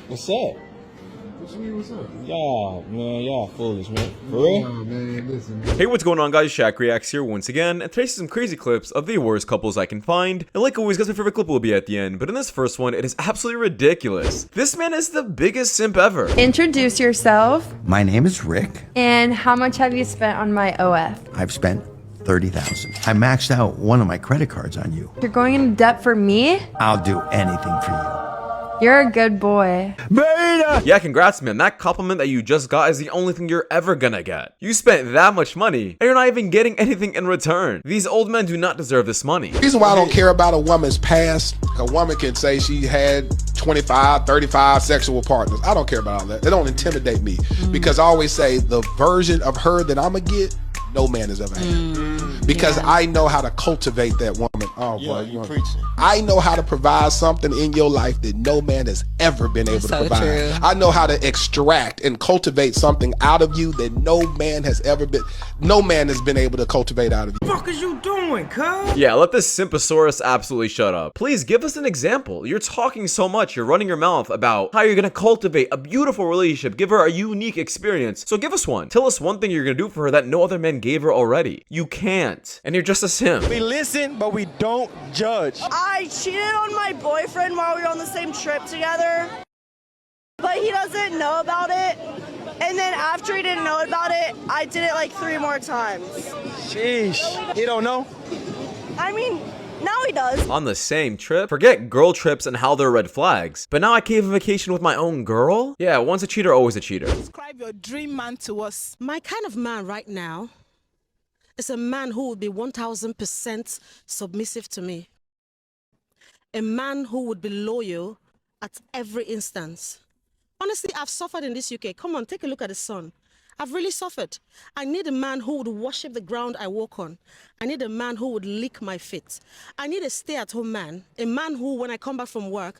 What's up? What you mean, what's up? Y'all foolish, man. For real? Nah, man, listen, man. Hey, what's going on, guys? Shak-Reacts here once again, and today's some crazy clips of the worst couples I can find. And like always, guys, my favorite clip will be at the end, but in this first one, it is absolutely ridiculous. This man is the biggest simp ever. Introduce yourself. My name is Rick. And how much have you spent on my OF? I've spent $30,000. I maxed out one of my credit cards on you. You're going into debt for me? I'll do anything for you. You're a good boy. Yeah, congrats, man. That compliment that you just got is the only thing you're ever gonna get. You spent that much money, and you're not even getting anything in return. These old men do not deserve this money. The reason why I don't care about a woman's past, a woman can say she had 25, 35 sexual partners. I don't care about all that. They don't intimidate me because I always say the version of her that I'm gonna get, no man has ever had. Because I know how to cultivate that woman. Oh boy, you preaching. I know how to provide something in your life that no man has ever been able to provide. True. I know how to extract and cultivate something out of you that no man has been able to cultivate out of you. What the fuck is you doing, cuz? Yeah, let this Simposaurus absolutely shut up. Please give us an example. You're talking so much, you're running your mouth about how you're gonna cultivate a beautiful relationship, give her a unique experience. So give us one. Tell us one thing you're gonna do for her that no other man gave her already. You can't. And you're just a simp. We listen, but we don't judge. I cheated on my boyfriend while we were on the same trip together, but he doesn't know about it. And then after he didn't know about it, I did it like 3 more times. Sheesh. He don't know? I mean, now he does. On the same trip? Forget girl trips and how they're red flags. But now I came on vacation with my own girl? Yeah, once a cheater, always a cheater. Describe your dream man to us. My kind of man right now is a man who would be 1000% submissive to me. A man who would be loyal at every instance. Honestly, I've suffered in this UK. Come on, take a look at the sun. I've really suffered. I need a man who would worship the ground I walk on. I need a man who would lick my feet. I need a stay-at-home man. A man who, when I come back from work,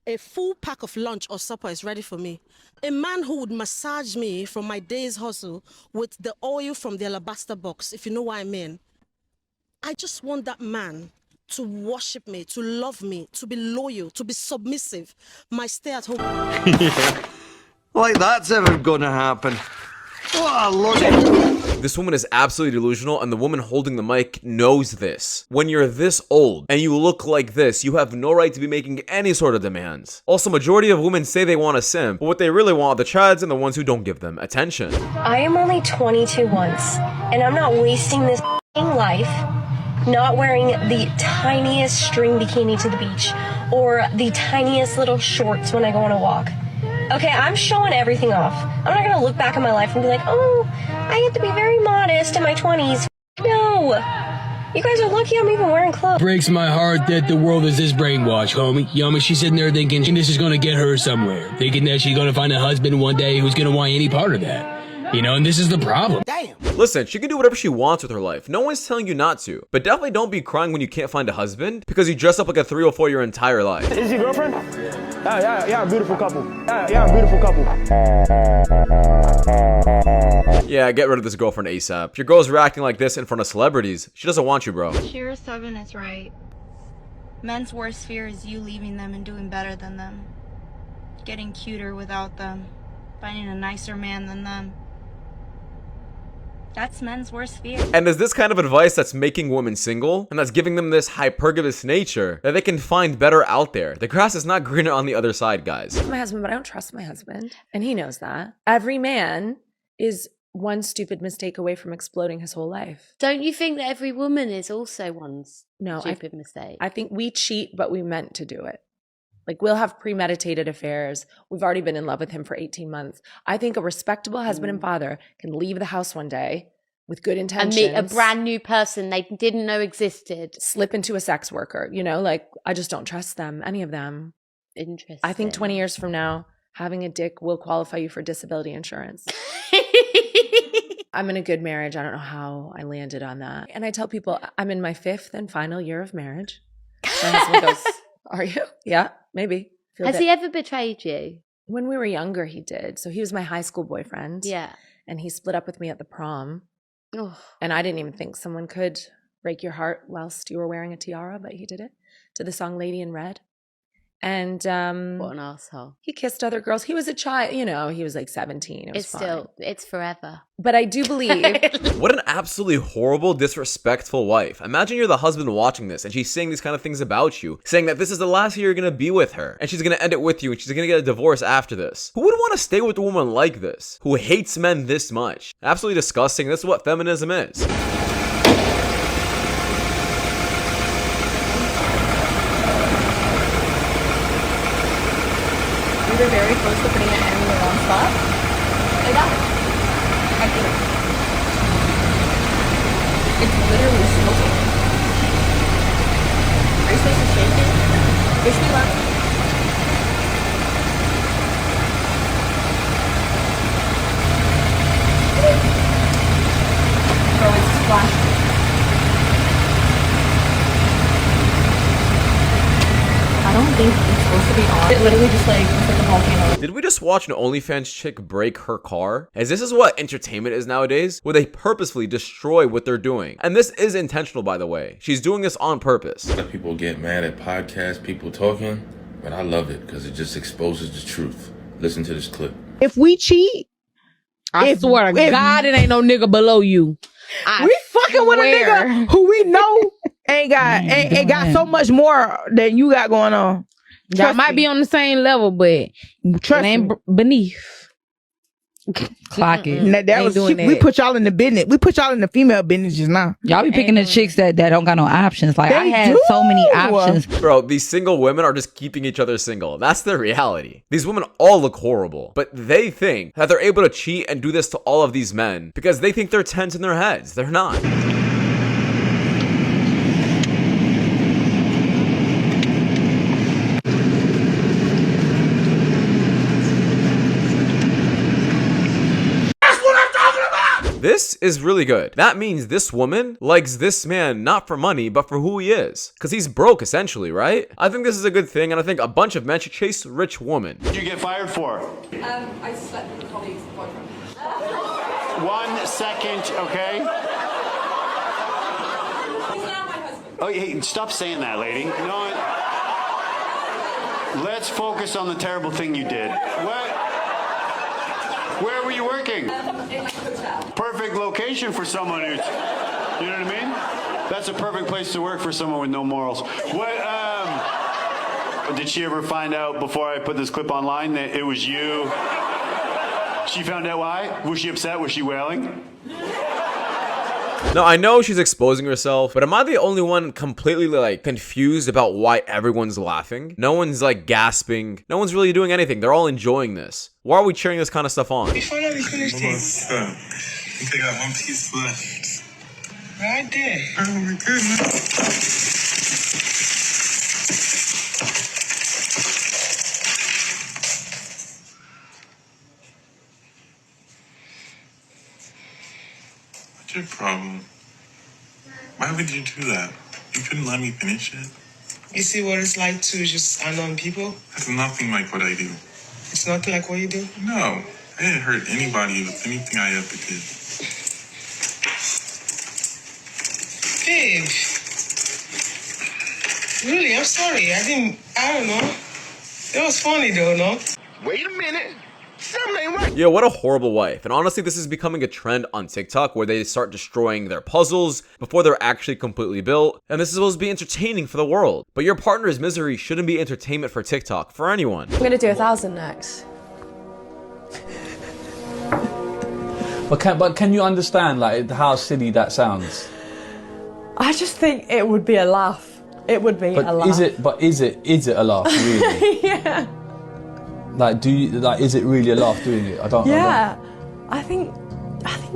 a full pack of lunch or supper is ready for me. A man who would massage me from my day's hustle with the oil from the alabaster box, if you know what I mean. I just want that man to worship me, to love me, to be loyal, to be submissive. My stay-at-home. Yeah. Like that's ever gonna happen. What a look. This woman is absolutely delusional, and the woman holding the mic knows this. When you're this old and you look like this, you have no right to be making any sort of demands. Also, majority of women say they want a simp, but what they really want are the chads and the ones who don't give them attention. I am only 22 once, and I'm not wasting this life not wearing the tiniest string bikini to the beach or the tiniest little shorts when I go on a walk. Okay, I'm showing everything off. I'm not gonna look back at my life and be like, oh, I had to be very modest in my 20s. No. You guys are lucky I'm even wearing clothes. Breaks my heart that the world is this brainwash, homie. Yummy, she's sitting there thinking this is gonna get her somewhere. Thinking that she's gonna find a husband one day who's gonna want any part of that. You know, and this is the problem. Damn. Listen, she can do whatever she wants with her life. No one's telling you not to. But definitely don't be crying when you can't find a husband because you dress up like a 304 your entire life. Is your girlfriend? Yeah, beautiful couple. Yeah, beautiful couple. Yeah, get rid of this girlfriend ASAP. If your girl's reacting like this in front of celebrities, she doesn't want you, bro. Shira 7 is right. Men's worst fear is you leaving them and doing better than them. Getting cuter without them. Finding a nicer man than them. That's men's worst fear. And is this kind of advice that's making women single? And that's giving them this hypergamous nature that they can find better out there. The grass is not greener on the other side, guys. My husband, but I don't trust my husband. And he knows that. Every man is one stupid mistake away from exploding his whole life. Don't you think that every woman is also one stupid mistake? I think we cheat, but we meant to do it. Like, we'll have premeditated affairs. We've already been in love with him for 18 months. I think a respectable husband and father can leave the house one day with good intentions. And meet a brand new person they didn't know existed. Slip into a sex worker, you know? Like, I just don't trust them, any of them. Interesting. I think 20 years from now, having a dick will qualify you for disability insurance. I'm in a good marriage. I don't know how I landed on that. And I tell people I'm in my 5th and final year of marriage. My husband goes, are you? Yeah, maybe. Has he ever betrayed you? When we were younger, he did. So he was my high school boyfriend. Yeah. And he split up with me at the prom. Oh. And I didn't even think someone could break your heart whilst you were wearing a tiara, but he did it to the song Lady in Red. And What an asshole. he kissed other girls. He was a child, you know, he was like 17. It was It's fine. still, it's forever. But I do believe. What an absolutely horrible, disrespectful wife. Imagine you're the husband watching this and she's saying these kind of things about you, saying that this is the last year you're gonna be with her and she's gonna end it with you and she's gonna get a divorce after this. Who would want to stay with a woman like this, who hates men this much? Absolutely disgusting. This is what feminism is. We were very close to putting it in the wrong spot. I got it. I get it. It's literally smoking. Are you supposed to shake it? Wish me luck. Bro, it's splashing. I don't think it's supposed to be on. It literally just like looks like a volcano. Did we just watch an OnlyFans chick break her car? As this is what entertainment is nowadays, where they purposefully destroy what they're doing. And this is intentional, by the way. She's doing this on purpose. A lot of people get mad at podcasts, people talking, but I love it because it just exposes the truth. Listen to this clip. If we cheat, I swear to God, it ain't no nigga below you. We fucking with a nigga who we know ain't got so much more than you got going on. Y'all might be on the same level, but trust ain't beneath. Clock it. We put y'all in the business. We put y'all in the female business just now. Y'all be picking the chicks that don't got no options. Like I had so many options. Bro, these single women are just keeping each other single. That's the reality. These women all look horrible, but they think that they're able to cheat and do this to all of these men because they think they're tense in their heads. They're not. This is really good. That means this woman likes this man not for money, but for who he is. Because he's broke, essentially, right? I think this is a good thing, and I think a bunch of men should chase rich women. What did you get fired for? I slept with a colleague's boyfriend. 1 second, okay? He's not my husband. Oh, hey, stop saying that, lady. You know what? Let's focus on the terrible thing you did. What? Where were you working? In my hotel. Perfect location for someone who's, you know what I mean? That's a perfect place to work for someone with no morals. What, did she ever find out before I put this clip online that it was you? She found out why? Was she upset? Was she wailing? No, I know she's exposing herself, but am I the only one completely like confused about why everyone's laughing? No one's like gasping. No one's really doing anything. They're all enjoying this. Why are we cheering this kind of stuff on? We finally finished this. I think I got one piece left. Right there. Oh my goodness. What's your problem? Why would you do that? You couldn't let me finish it. You see what it's like to just unknown people? That's nothing like what I do. It's nothing like what you do? No. I didn't hurt anybody with anything I ever did. Babe. Really, I'm sorry. I don't know. It was funny though, no? Wait a minute. Something ain't right. Yeah, what a horrible wife. And honestly, this is becoming a trend on TikTok where they start destroying their puzzles before they're actually completely built. And this is supposed to be entertaining for the world. But your partner's misery shouldn't be entertainment for TikTok, for anyone. I'm gonna do 1,000 next. But can you understand like how silly that sounds? I just think it would be a laugh. It would be a laugh. Is it a laugh, really? Yeah. Like, is it really a laugh doing it? I don't know. Yeah. I think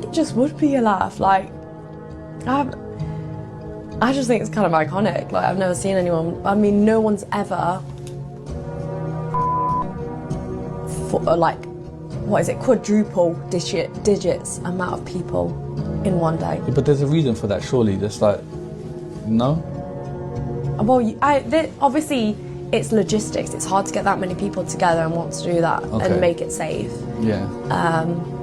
it just would be a laugh. Like, I just think it's kind of iconic. Like, I've never seen anyone, I mean, no one's ever, quadruple digits amount of people in one day. Yeah, but there's a reason for that, surely. There's like, no? Well, obviously, it's logistics. It's hard to get that many people together and want to do that and make it safe. Yeah.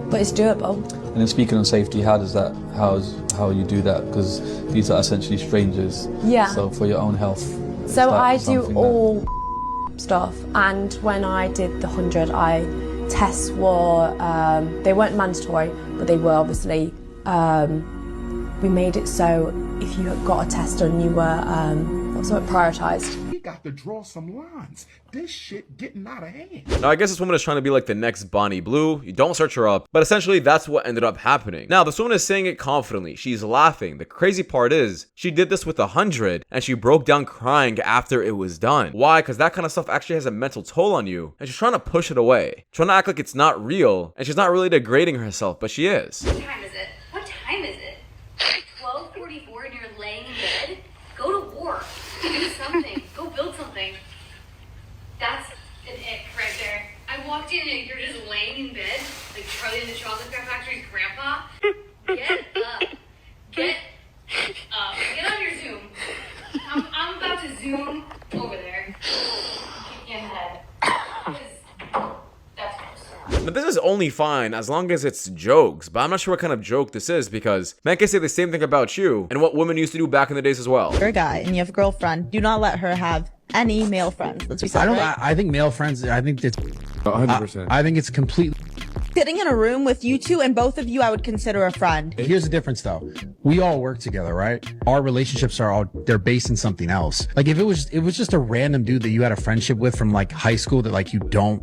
But it's doable. And then speaking on safety, how you do that? Because these are essentially strangers. Yeah. So for your own health. So I do all stuff. And when I did the 100, tests were, they weren't mandatory, but they were obviously, we made it so if you got a test done, you were prioritised. We got to draw some lines. This shit getting out of hand. Now, I guess this woman is trying to be like the next Bonnie Blue. You don't search her up, but essentially that's what ended up happening. Now, this woman is saying it confidently. She's laughing. The crazy part is she did this with 100 and she broke down crying after it was done. Why? Because that kind of stuff actually has a mental toll on you, and she's trying to push it away, trying to act like it's not real, and she's not really degrading herself, but she is. What time is it? What time is it? 12:44 and you're laying in bed? Go to work. Do something. Go build something. That's an ick right there. I walked in and you're just laying in bed like Charlie in the Chocolate Factory's grandpa. Get up. Get up. Get on your Zoom. I'm about to Zoom over there. Kick you in the head. That's gross. Now, this is only fine as long as it's jokes, but I'm not sure what kind of joke this is, because men can say the same thing about you and what women used to do back in the days as well. You're a guy and you have a girlfriend. Do not let her have any male friends. That's what you said, right? I think male friends, I think it's 100%. I think it's completely. Sitting in a room with you two and both of you, I would consider a friend. Here's the difference though. We all work together, right? Our relationships they're based in something else. Like if it was just a random dude that you had a friendship with from like high school that like you don't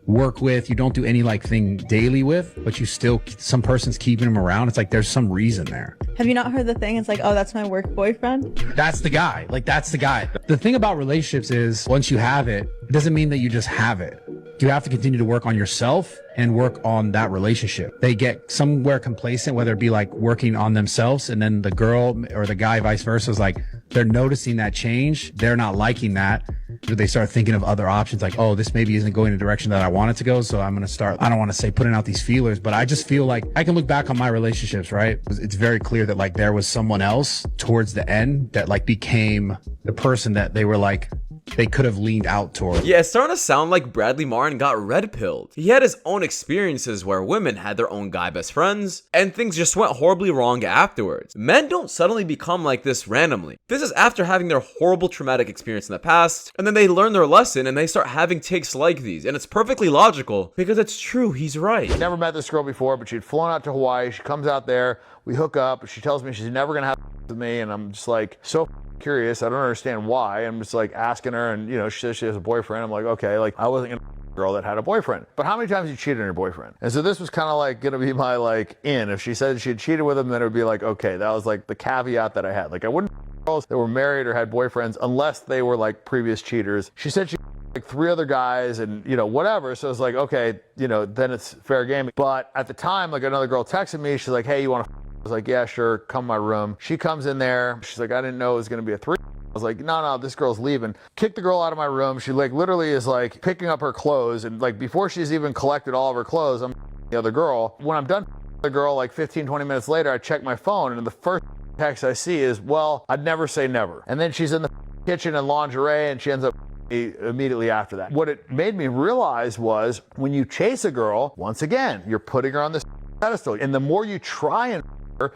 work with, you don't do any like thing daily with, but you still, some person's keeping him around. It's like there's some reason there. Have you not heard the thing? It's like, oh, that's my work boyfriend. That's the guy. Like that's the guy. The thing about relationships is once you have it, it doesn't mean that you just have it. You have to continue to work on yourself and work on that relationship. They get somewhere complacent, whether it be like working on themselves, and then the girl or the guy vice versa is like, they're noticing that change. They're not liking that. They start thinking of other options like, oh, this maybe isn't going in the direction that I want it to go. So I'm going to start, I don't want to say putting out these feelers, but I just feel like I can look back on my relationships, right? It's very clear that like there was someone else towards the end that like became the person that they were like, they could have leaned out toward. Yeah, it's starting to sound like Bradley Martin got red-pilled. He had his own experiences where women had their own guy best friends, and things just went horribly wrong afterwards. Men don't suddenly become like this randomly. This is after having their horrible traumatic experience in the past, and then they learn their lesson and they start having takes like these. And it's perfectly logical because it's true, he's right. Never met this girl before, but she'd flown out to Hawaii. She comes out there, we hook up, she tells me she's never gonna have with me, and I'm just like, so curious. I don't understand why. I'm just like asking her, and you know, she says she has a boyfriend. I'm like, okay, like I wasn't gonna girl that had a boyfriend. But how many times you cheated on your boyfriend? And so this was kind of like gonna be my like in. If she said she had cheated with him, then it would be like, okay, that was like the caveat that I had. Like I wouldn't girls that were married or had boyfriends unless they were like previous cheaters. She said she like 3 other guys and you know whatever, so it's like, okay, you know, then it's fair game. But at the time, like another girl texted me, she's like, hey, you want to I was like, yeah, sure, come to my room. She comes in there, she's like, I didn't know it was gonna be a 3. I was like, no, this girl's leaving. Kick the girl out of my room. She like literally is like picking up her clothes, and like before she's even collected all of her clothes, I'm the other girl. When I'm done the girl, like 15, 20 minutes later, I check my phone and the first text I see is, well, I'd never say never. And then she's in the kitchen in lingerie and she ends up immediately after that. What it made me realize was when you chase a girl, once again, you're putting her on this pedestal. And the more you try and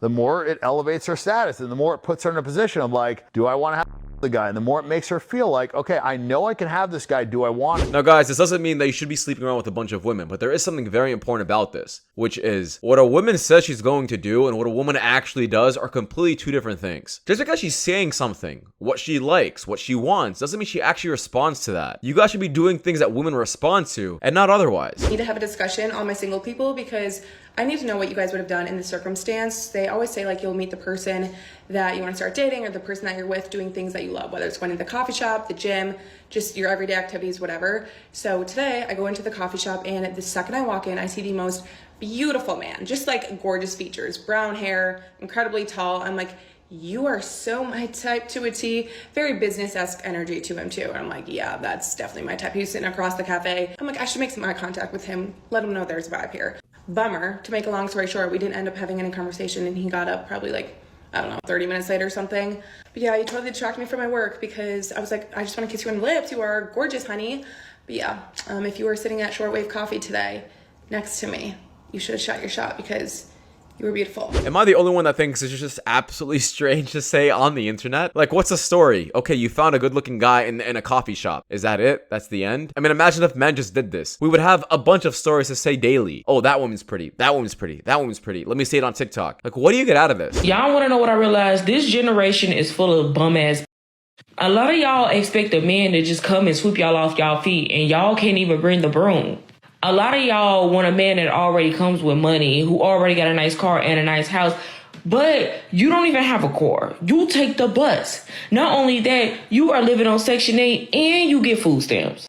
the more it elevates her status and the more it puts her in a position of like, do I want to have the guy? And the more it makes her feel like, okay, I know I can have this guy. Do I want him? Now guys, this doesn't mean that you should be sleeping around with a bunch of women, but there is something very important about this, which is what a woman says she's going to do and what a woman actually does are completely two different things. Just because she's saying something, what she likes, what she wants, doesn't mean she actually responds to that. You guys should be doing things that women respond to and not otherwise. I need to have a discussion on my single people because I need to know what you guys would have done in this circumstance. They always say like you'll meet the person that you want to start dating or the person that you're with doing things that you love, whether it's going to the coffee shop, the gym, just your everyday activities, whatever. So today I go into the coffee shop and the second I walk in, I see the most beautiful man, just like gorgeous features, brown hair, incredibly tall. I'm like, you are so my type to a T. Very business-esque energy to him too. And I'm like, yeah, that's definitely my type. He's sitting across the cafe. I'm like, I should make some eye contact with him. Let him know there's a vibe here. Bummer, to make a long story short, we didn't end up having any conversation and he got up probably like, I don't know, 30 minutes later or something. But yeah, he totally distracted me from my work because I was like, I just want to kiss you on the lips. You are gorgeous, honey. But yeah, if you were sitting at Shortwave Coffee today next to me, you should have shot your shot because You were beautiful. Am I the only one that thinks it's just absolutely strange to say on the internet? Like, what's the story? Okay, you found a good-looking guy in a coffee shop. Is that it? That's the end? I mean, imagine if men just did this. We would have a bunch of stories to say daily. Oh, that woman's pretty. That woman's pretty. That woman's pretty. Let me see it on TikTok. Like, what do you get out of this? Y'all want to know what I realized? This generation is full of bum-ass. A lot of y'all expect a man to just come and sweep y'all off y'all feet, and y'all can't even bring the broom. A lot of y'all want a man that already comes with money, who already got a nice car and a nice house, but you don't even have a car. You take the bus. Not only that, you are living on Section 8 and you get food stamps.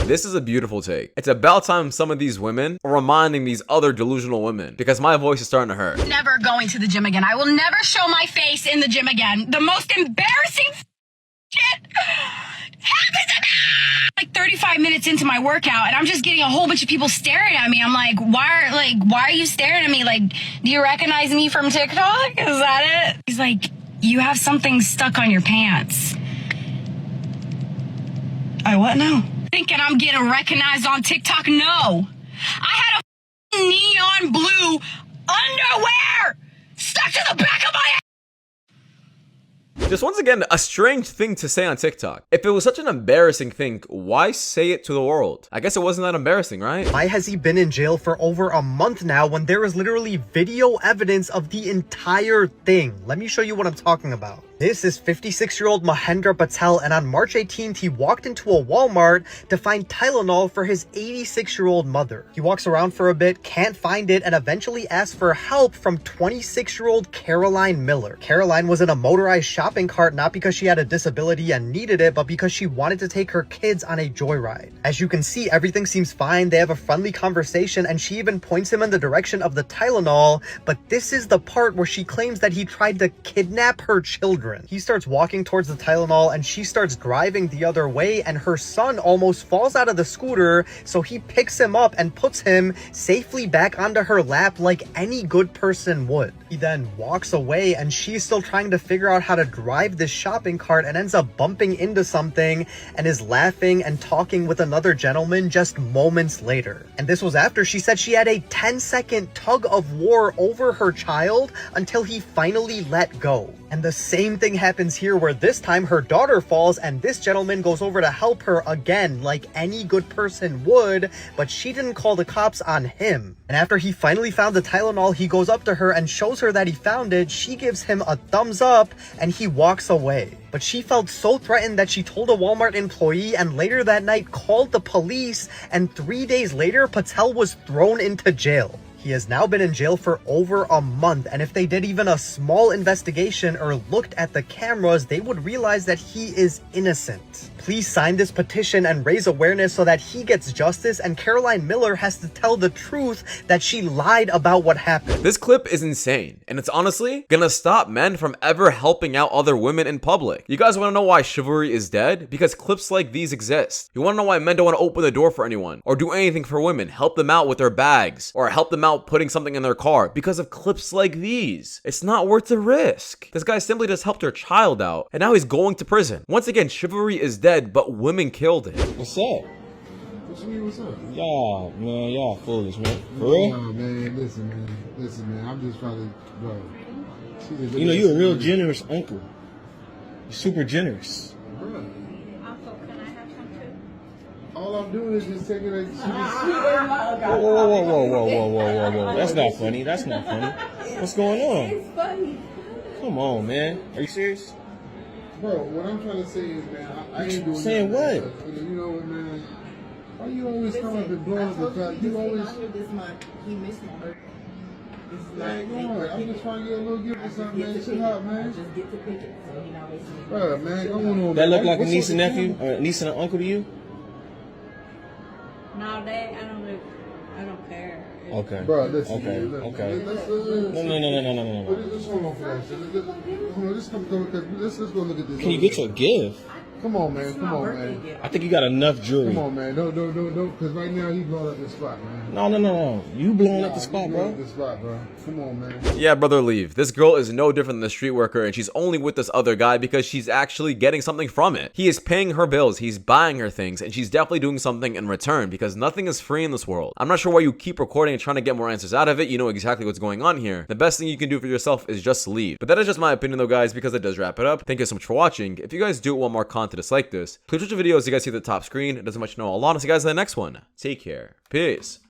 This is a beautiful take. It's about time some of these women are reminding these other delusional women, because my voice is starting to hurt. Never going to the gym again. I will never show my face in the gym again. The most embarrassing shit happened to me. Like 35 minutes into my workout, and I'm just getting a whole bunch of people staring at me. I'm like, why are you staring at me? Like, do you recognize me from TikTok? Is that it? He's like, you have something stuck on your pants. I what now? Thinking I'm getting recognized on TikTok? No. I had a neon blue underwear stuck to the back of my head. Just once again, a strange thing to say on TikTok. If it was such an embarrassing thing, why say it to the world? I guess it wasn't that embarrassing, right? Why has he been in jail for over a month now when there is literally video evidence of the entire thing? Let me show you what I'm talking about. This is 56-year-old Mahendra Patel, and on March 18th, he walked into a Walmart to find Tylenol for his 86-year-old mother. He walks around for a bit, can't find it, and eventually asks for help from 26-year-old Caroline Miller. Caroline was in a motorized shopping cart not because she had a disability and needed it, but because she wanted to take her kids on a joyride. As you can see, everything seems fine. They have a friendly conversation, and she even points him in the direction of the Tylenol, but this is the part where she claims that he tried to kidnap her children. He starts walking towards the Tylenol and she starts driving the other way, and her son almost falls out of the scooter, so he picks him up and puts him safely back onto her lap like any good person would. He then walks away, and she's still trying to figure out how to drive this shopping cart and ends up bumping into something and is laughing and talking with another gentleman just moments later. And this was after she said she had a 10-second tug of war over her child until he finally let go. And the same thing happens here, where this time her daughter falls and this gentleman goes over to help her again like any good person would, but she didn't call the cops on him. And after he finally found the Tylenol, he goes up to her and shows her that he found it. She gives him a thumbs up and he walks away. But she felt so threatened that she told a Walmart employee, and later that night called the police, and 3 days later Patel was thrown into jail. He has now been in jail for over a month, and if they did even a small investigation or looked at the cameras, they would realize that he is innocent. Please sign this petition and raise awareness so that he gets justice, and Caroline Miller has to tell the truth that she lied about what happened. This clip is insane, and it's honestly gonna stop men from ever helping out other women in public. You guys wanna know why chivalry is dead? Because clips like these exist. You wanna know why men don't wanna open the door for anyone, or do anything for women, help them out with their bags, or help them out putting something in their car? Because of clips like these. It's not worth the risk. This guy simply just helped her child out, and now he's going to prison. Once again, chivalry is dead, but women killed him. What's up? What you mean, what's up? Y'all, man, y'all foolish, man. For real? No, man, listen, man. I'm just trying to, bro. You know, you're a real generous uncle. You're super generous. Bro. Uncle, can I have some too? All I'm doing is just taking a... Whoa. That's not funny. That's not funny. What's going on? It's funny. Come on, man. Are you serious? Bro, what I'm trying to say is, man, I ain't doing saying nothing. what? You know what, man? Why you always come up and blow up the fact? You always... This month, he missed my birthday. Man, come on. I'm just trying to get a little gift or something, man. Chill out, man. Just get the picture, so he not wasting his Bro, man, come on. That look like a niece and nephew? Or a niece and an uncle to you? No, Dad, I don't care. Okay. Bro, listen. Okay. No. No. Just hold on for that shit. Let's go look at this. Can you get your gift? Come on, man. Come on, man. I think you got enough jewelry. Come on, man. Don't. Because right now he blowing up the spot, man. No. You blowing up the spot, bro. The spot, bro. Come on, man. Yeah, brother, leave. This girl is no different than the street worker, and she's only with this other guy because she's actually getting something from it. He is paying her bills, he's buying her things, and she's definitely doing something in return because nothing is free in this world. I'm not sure why you keep recording and trying to get more answers out of it. You know exactly what's going on here. The best thing you can do for yourself is just leave. But that is just my opinion though, guys, because it does wrap it up. Thank you so much for watching. If you guys do want more content just like this, please watch the videos you guys see at the top screen. It doesn't much know a lot. I'll see you guys in the next one. Take care. Peace.